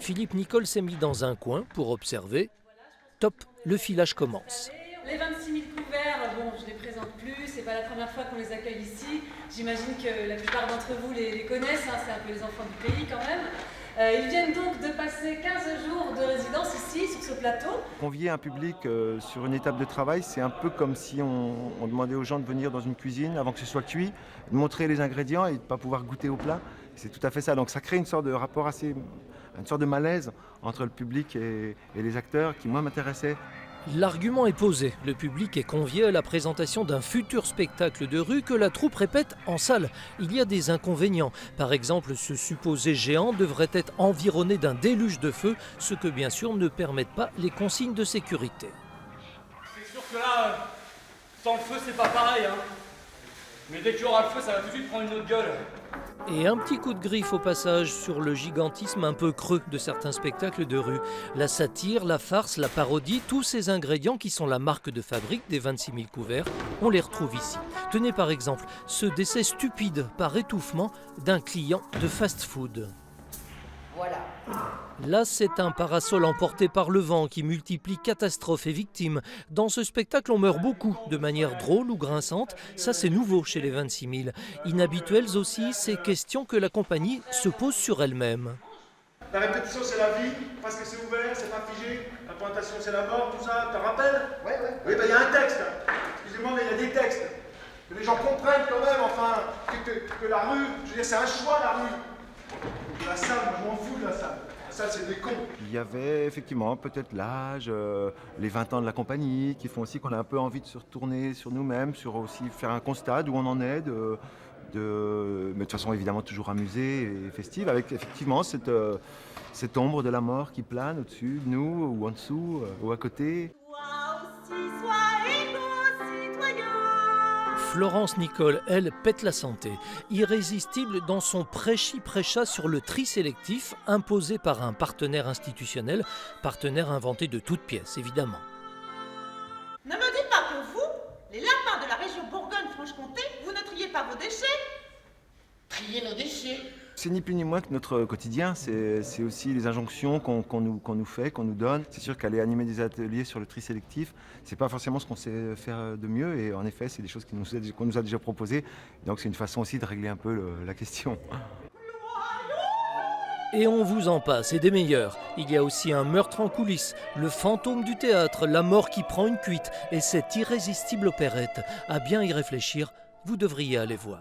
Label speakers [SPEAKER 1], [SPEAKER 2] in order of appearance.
[SPEAKER 1] Philippe Nicole s'est mis dans un coin pour observer. Top, le filage commence.
[SPEAKER 2] Les 26 000 couverts, bon, je ne les présente plus, c'est pas la première fois qu'on les accueille ici. J'imagine que la plupart d'entre vous les connaissent, hein, c'est un peu les enfants du pays quand même. Ils viennent donc de passer 15 jours de résidence ici, sur ce plateau.
[SPEAKER 3] Convier un public sur une étape de travail, c'est un peu comme si on demandait aux gens de venir dans une cuisine avant que ce soit cuit, de montrer les ingrédients et de ne pas pouvoir goûter au plat. C'est tout à fait ça. Donc ça crée une sorte de rapport une sorte de malaise entre le public et les acteurs qui, moi, m'intéressaient.
[SPEAKER 1] L'argument est posé. Le public est convié à la présentation d'un futur spectacle de rue que la troupe répète en salle. Il y a des inconvénients. Par exemple, ce supposé géant devrait être environné d'un déluge de feu, ce que bien sûr ne permettent pas les consignes de sécurité.
[SPEAKER 4] C'est sûr que là, sans le feu, c'est pas pareil, hein. Mais dès qu'il y aura le feu, ça va tout de suite prendre une autre gueule.
[SPEAKER 1] Et un petit coup de griffe au passage sur le gigantisme un peu creux de certains spectacles de rue. La satire, la farce, la parodie, tous ces ingrédients qui sont la marque de fabrique des 26 000 couverts, on les retrouve ici. Tenez par exemple ce décès stupide par étouffement d'un client de fast-food.
[SPEAKER 5] Voilà.
[SPEAKER 1] Là, c'est un parasol emporté par le vent qui multiplie catastrophes et victimes. Dans ce spectacle, on meurt beaucoup, de manière drôle ou grinçante. Ça, c'est nouveau chez les 26 000. Inhabituelles aussi, ces questions que la compagnie se pose sur elle-même.
[SPEAKER 6] La répétition, c'est la vie, parce que c'est ouvert, c'est pas figé. La présentation, c'est la mort, tout ça, t'en rappelles?
[SPEAKER 5] Oui.
[SPEAKER 6] Oui, il y a un texte. Excusez-moi, mais il y a des textes. Que les gens comprennent quand même, enfin, que la rue, je veux dire, c'est un choix, la rue. La salle, moi, je m'en fous de la salle. La salle, c'est des cons.
[SPEAKER 3] Il y avait effectivement peut-être l'âge, les 20 ans de la compagnie, qui font aussi qu'on a un peu envie de se retourner sur nous-mêmes, sur aussi faire un constat d'où on en est, mais de toute façon évidemment toujours amusée et festive, avec effectivement cette ombre de la mort qui plane au-dessus de nous, ou en dessous, ou à côté.
[SPEAKER 1] Florence Nicole, elle, pète la santé. Irrésistible dans son prêchi-prêcha sur le tri sélectif imposé par un partenaire institutionnel, partenaire inventé de toutes pièces, évidemment.
[SPEAKER 7] Ne me dites pas que vous, les lapins de la région Bourgogne-Franche-Comté, vous ne triez pas vos déchets?
[SPEAKER 5] Trier nos déchets.
[SPEAKER 3] C'est ni plus ni moins que notre quotidien, c'est aussi les injonctions qu'on nous fait, qu'on nous donne. C'est sûr qu'aller animer des ateliers sur le tri sélectif, c'est pas forcément ce qu'on sait faire de mieux, et en effet c'est des choses qu'on nous a déjà proposées, donc c'est une façon aussi de régler un peu la question.
[SPEAKER 1] Et on vous en passe, et des meilleurs. Il y a aussi un meurtre en coulisses, le fantôme du théâtre, la mort qui prend une cuite, et cette irrésistible opérette. À bien y réfléchir, vous devriez aller voir.